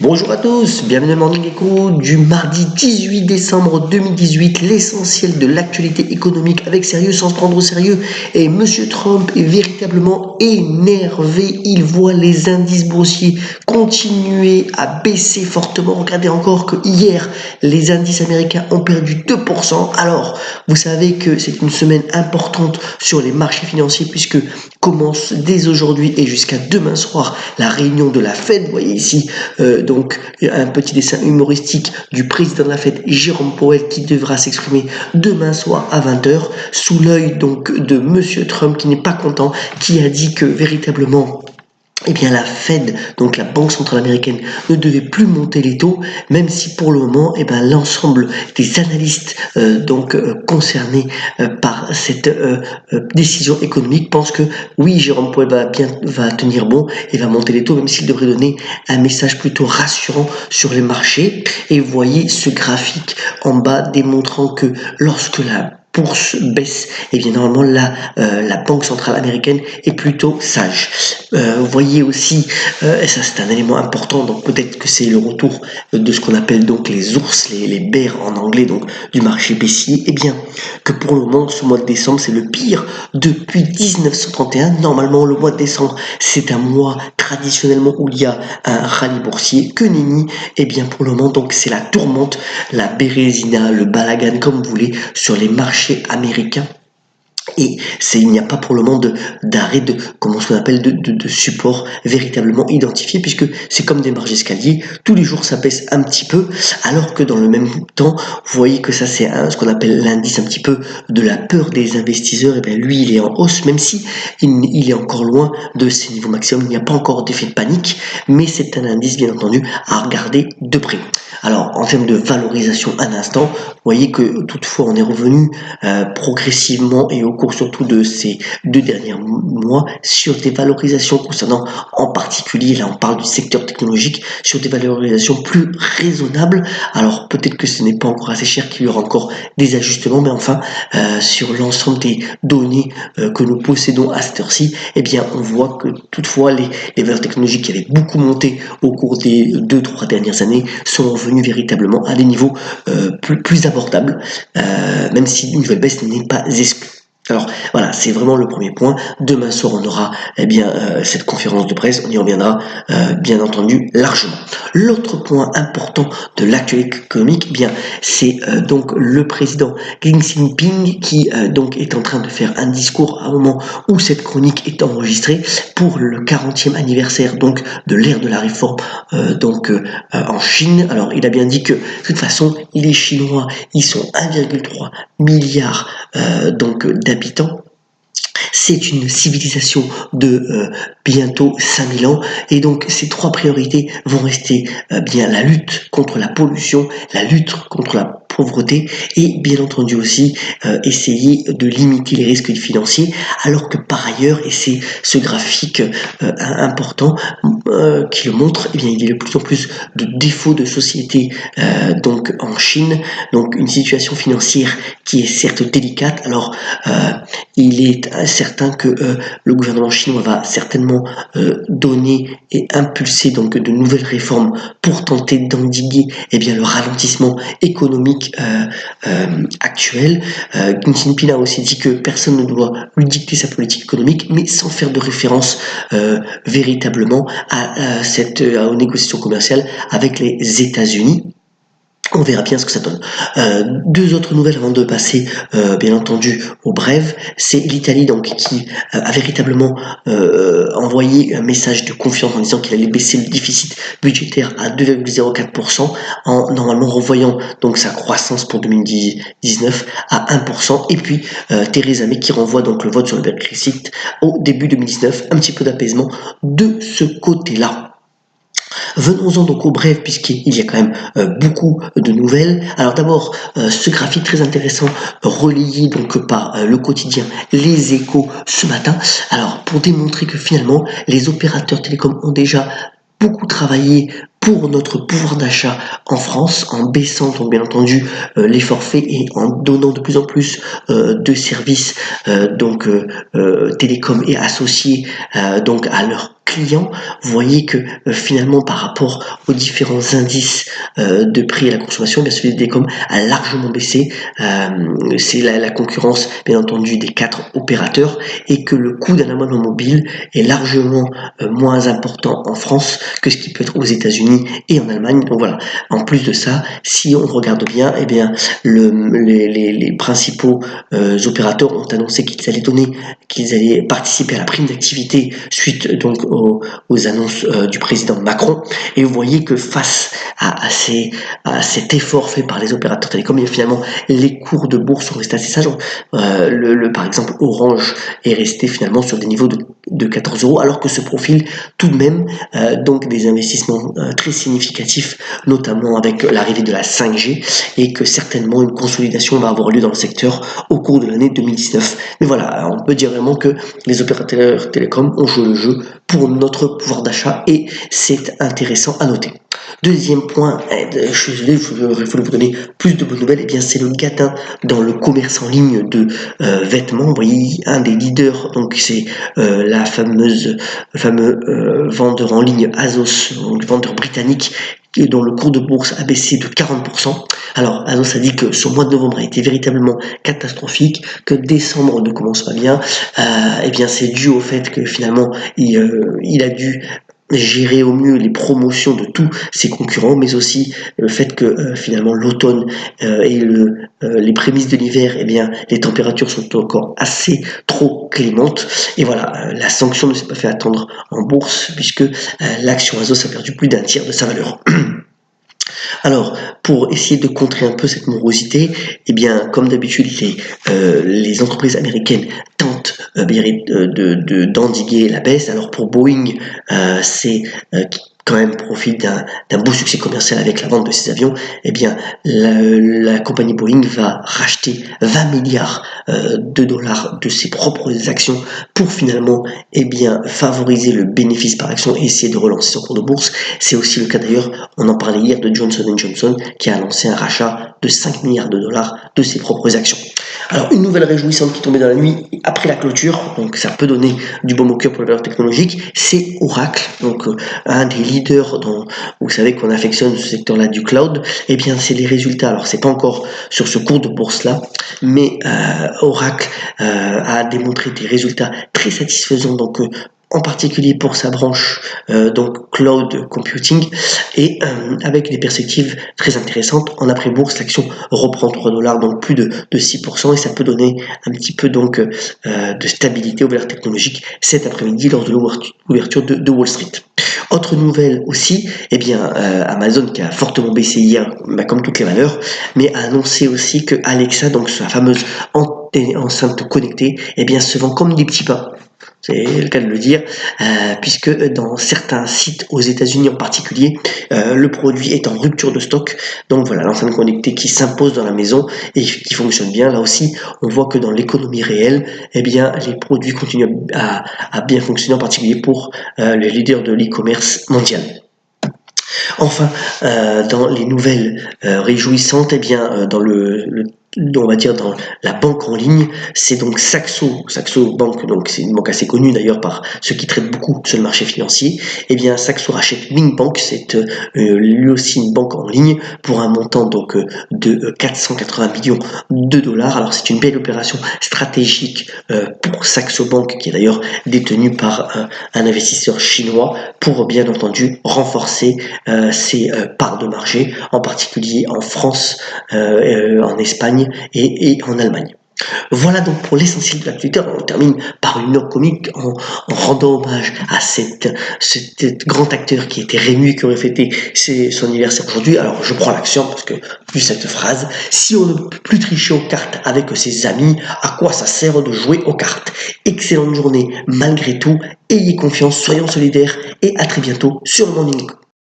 Bonjour à tous, bienvenue dans le Morning Echo du mardi 18 décembre 2018, l'essentiel de l'actualité économique avec sérieux sans se prendre au sérieux. Et Monsieur Trump est véritablement énervé, il voit les indices boursiers continuer à baisser fortement. Regardez encore que hier, les indices américains ont perdu 2%. Alors, vous savez que c'est une semaine importante sur les marchés financiers puisque commence dès aujourd'hui et jusqu'à demain soir la réunion de la Fed. Vous voyez ici donc un petit dessin humoristique du président de la Fed, Jérôme Powell, qui devra s'exprimer demain soir à 20h sous l'œil donc de Monsieur Trump qui n'est pas content, qui a dit que véritablement la Fed, donc la Banque Centrale Américaine, ne devait plus monter les taux, même si pour le moment, l'ensemble des analystes concernés par cette décision économique pensent que oui, Jérôme Powell va tenir bon et va monter les taux, même s'il devrait donner un message plutôt rassurant sur les marchés. Et vous voyez ce graphique en bas démontrant que lorsque la bourse baisse, normalement la Banque Centrale Américaine est plutôt sage. Vous voyez aussi, et ça c'est un élément important, donc peut-être que c'est le retour de ce qu'on appelle donc les ours, les bears en anglais, donc du marché baissier, que pour le moment ce mois de décembre c'est le pire depuis 1931. Normalement le mois de décembre c'est un mois traditionnellement où il y a un rallye boursier, que nenni, pour le moment donc c'est la tourmente, la bérésina, le balagan comme vous voulez sur les marchés américains. Et il n'y a pas pour le moment d'arrêt de support véritablement identifié, puisque c'est comme des marges d'escalier, tous les jours ça baisse un petit peu, alors que dans le même temps, vous voyez que ça c'est ce qu'on appelle l'indice un petit peu de la peur des investisseurs. Lui il est en hausse, même si il est encore loin de ses niveaux maximum, il n'y a pas encore d'effet de panique, mais c'est un indice bien entendu à regarder de près. Alors en termes de valorisation un instant, vous voyez que toutefois on est revenu progressivement et au cours surtout de ces 2 derniers mois sur des valorisations concernant en particulier, là on parle du secteur technologique, sur des valorisations plus raisonnables. Alors peut-être que ce n'est pas encore assez cher, qu'il y aura encore des ajustements, mais enfin sur l'ensemble des données que nous possédons à cette heure-ci, on voit que toutefois les valeurs technologiques qui avaient beaucoup monté au cours des 2-3 dernières années sont revenus véritablement à des niveaux plus abordables, même si une nouvelle baisse n'est pas exclue. Alors voilà, c'est vraiment le premier point. Demain soir, on aura cette conférence de presse, on y reviendra bien entendu largement. L'autre point important de l'actualité économique, c'est donc le président Xi Jinping qui est en train de faire un discours à un moment où cette chronique est enregistrée pour le 40e anniversaire donc de l'ère de la réforme en Chine. Alors il a bien dit que de toute façon les Chinois ils sont 1,3 milliard d'habitants. C'est une civilisation de bientôt 5000 ans et donc ces 3 priorités vont rester la lutte contre la pollution, la lutte contre la pauvreté et bien entendu aussi essayer de limiter les risques financiers, alors que par ailleurs, et c'est ce graphique important qui le montre, il y a de plus en plus de défauts de société en Chine, donc une situation financière qui est certes délicate. Alors il est certain que le gouvernement chinois va certainement donner et impulser de nouvelles réformes pour tenter d'endiguer le ralentissement économique actuel. Xi Jinping a aussi dit que personne ne doit lui dicter sa politique économique, mais sans faire de référence véritablement aux négociations commerciales avec les États-Unis. On verra bien ce que ça donne. 2 autres nouvelles avant de passer bien entendu au bref. C'est l'Italie qui a véritablement envoyé un message de confiance en disant qu'il allait baisser le déficit budgétaire à 2,04% en normalement revoyant sa croissance pour 2019 à 1%. Et puis Theresa May qui renvoie le vote sur le Brexit au début 2019. Un petit peu d'apaisement de ce côté-là. Venons-en donc au bref, puisqu'il y a quand même beaucoup de nouvelles. Alors d'abord, ce graphique très intéressant relayé par le quotidien Les Échos ce matin. Alors pour démontrer que finalement les opérateurs télécoms ont déjà beaucoup travaillé pour notre pouvoir d'achat en France, en baissant donc bien entendu les forfaits et en donnant de plus en plus de services télécoms et associés à leurs client, vous voyez que finalement par rapport aux différents indices de prix à la consommation, bien celui des télécoms a largement baissé. C'est la concurrence bien entendu des 4 opérateurs et que le coût d'un abonnement mobile est largement moins important en France que ce qui peut être aux États-Unis et en Allemagne. Donc voilà. En plus de ça, si on regarde bien, eh bien les principaux opérateurs ont annoncé qu'ils allaient participer à la prime d'activité suite donc aux annonces du président Macron. Et vous voyez que face à cet effort fait par les opérateurs télécoms, et finalement les cours de bourse sont restés assez sages. Par exemple, Orange est resté finalement sur des niveaux de 14 €, alors que se profile tout de même donc des investissements très significatifs, notamment avec l'arrivée de la 5G, et que certainement une consolidation va avoir lieu dans le secteur au cours de l'année 2019. Mais voilà, on peut dire vraiment que les opérateurs télécoms ont joué le jeu pour notre pouvoir d'achat et c'est intéressant à noter. Deuxième point, je suis désolé, il faut vous donner plus de bonnes nouvelles, et bien c'est le Gatin dans le commerce en ligne de vêtements. Vous voyez, un des leaders, donc c'est la fameux vendeur en ligne Azos, donc vendeur britannique, dont le cours de bourse a baissé de 40%. Alors, Azos a dit que son mois de novembre a été véritablement catastrophique, que décembre ne commence pas bien. Eh bien, c'est dû au fait que finalement, il a dû gérer au mieux les promotions de tous ses concurrents, mais aussi le fait que finalement l'automne et les prémices de l'hiver, eh bien les températures sont encore assez trop clémentes. Et voilà, la sanction ne s'est pas fait attendre en bourse puisque l'action Azos a perdu plus d'un tiers de sa valeur. Alors, pour essayer de contrer un peu cette morosité, eh bien, comme d'habitude, les entreprises américaines tentent d'endiguer la baisse. Alors pour Boeing, c'est quand même profite d'un beau succès commercial avec la vente de ses avions. Eh bien, la compagnie Boeing va racheter 20 milliards de dollars de ses propres actions pour finalement favoriser le bénéfice par action et essayer de relancer son cours de bourse. C'est aussi le cas d'ailleurs, on en parlait hier, de Johnson & Johnson qui a annoncé un rachat de 5 milliards de dollars de ses propres actions. Alors, une nouvelle réjouissante qui est tombée dans la nuit après la clôture, donc ça peut donner du baume au cœur pour les valeurs technologiques, c'est Oracle, donc un des leaders dont vous savez qu'on affectionne ce secteur-là du cloud. Eh bien, c'est les résultats. Alors, c'est pas encore sur ce cours de bourse-là, mais Oracle a démontré des résultats très satisfaisants, donc en particulier pour sa branche donc cloud computing et avec des perspectives très intéressantes. En après-bourse, l'action reprend 3 $, donc plus de 6%, et ça peut donner un petit peu donc de stabilité aux valeurs technologiques cet après-midi lors de l'ouverture de Wall Street. Autre nouvelle aussi, eh bien Amazon qui a fortement baissé hier, comme toutes les valeurs, mais a annoncé aussi que Alexa, donc sa fameuse enceinte connectée, eh bien se vend comme des petits pains. C'est le cas de le dire, puisque dans certains sites aux États-Unis en particulier, le produit est en rupture de stock. Donc voilà, l'enceinte connectée qui s'impose dans la maison et qui fonctionne bien. Là aussi, on voit que dans l'économie réelle, eh bien, les produits continuent à bien fonctionner, en particulier pour les leaders de l'e-commerce mondial. Enfin, dans les nouvelles réjouissantes, eh bien, on va dire dans la banque en ligne, c'est donc Saxo Bank, donc c'est une banque assez connue d'ailleurs par ceux qui traitent beaucoup sur le marché financier. Eh bien, Saxo rachète Wing Bank, c'est lui aussi une banque en ligne pour un montant donc de 480 millions de dollars. Alors c'est une belle opération stratégique pour Saxo Bank, qui est d'ailleurs détenue par un investisseur chinois, pour bien entendu renforcer ses parts de marché, en particulier en France, en Espagne et en Allemagne. Voilà donc pour l'essentiel de l'actualité. On termine par une note comique en rendant hommage à cet grand acteur qui était Rému, qui aurait fêté son anniversaire aujourd'hui. Alors je prends l'action parce que vu cette phrase, si on ne peut plus tricher aux cartes avec ses amis, à quoi ça sert de jouer aux cartes? Excellente journée malgré tout, ayez confiance, soyons solidaires et à très bientôt sur le Morning Echo.